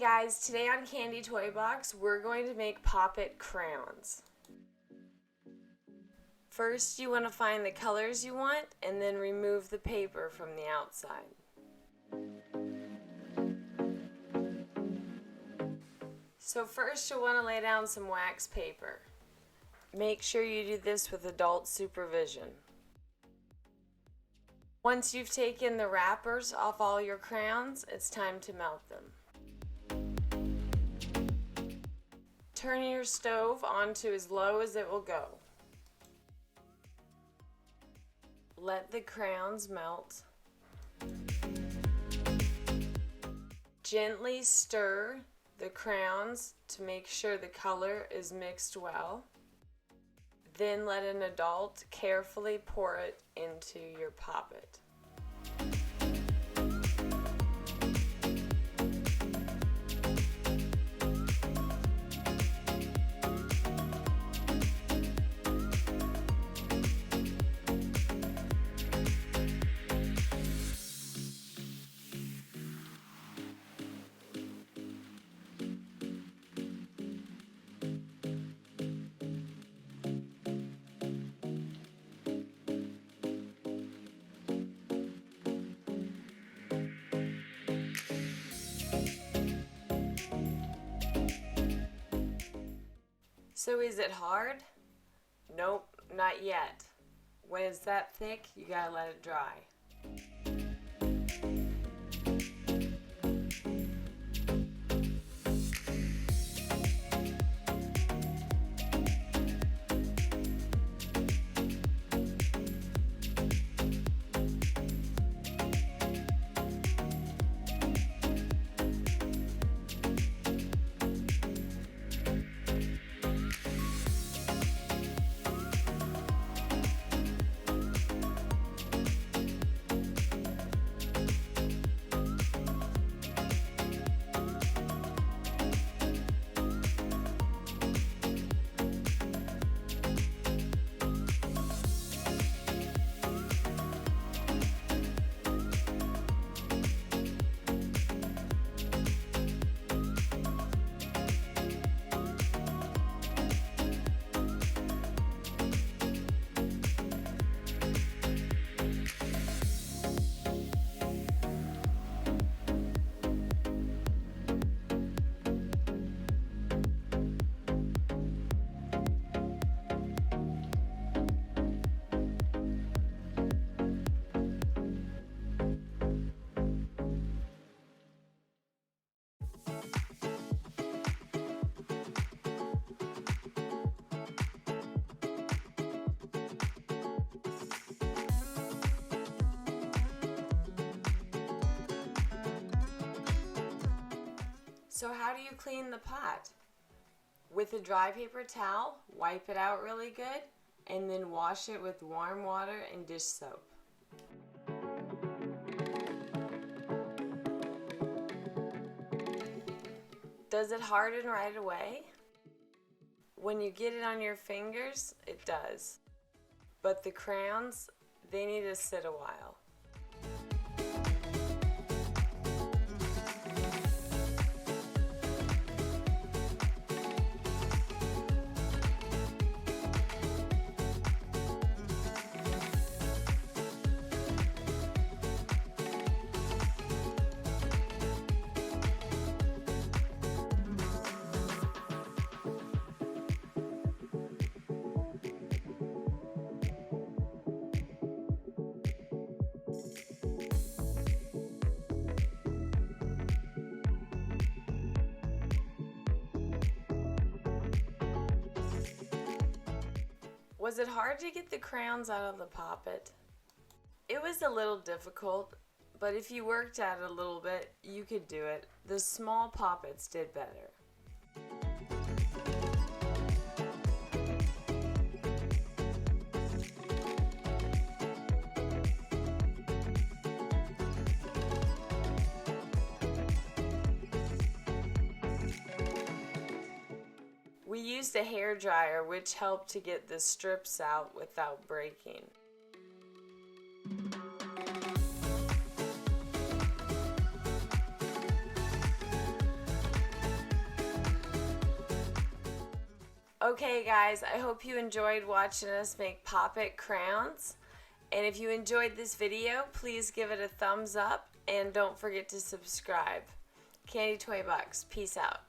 guys, today on CandyToyBox we're going to make Pop It crayons. First you want to find the colors you want and then remove the paper from the outside. So first you'll want to lay down some wax paper. Make sure you do this with adult supervision. Once you've taken the wrappers off all your crayons, it's time to melt them. Turn your stove onto as low as it will go. Let the crayons melt. Gently stir the crayons to make sure the color is mixed well. Then let an adult carefully pour it into your poppet. So is it hard? Nope, not yet. When it's that thick, you gotta let it dry. So how do you clean the pot? With a dry paper towel, wipe it out really good, and then wash it with warm water and dish soap. Does it harden right away? When you get it on your fingers, it does. But the crayons, they need to sit a while. Was it hard to get the crayons out of the poppet? It was a little difficult, but if you worked at it a little bit, you could do it. The small poppets did better. We used a hairdryer, which helped to get the strips out without breaking. Okay guys, I hope you enjoyed watching us make Pop-It crayons. And if you enjoyed this video, please give it a thumbs up and don't forget to subscribe. CandyToyBox, peace out.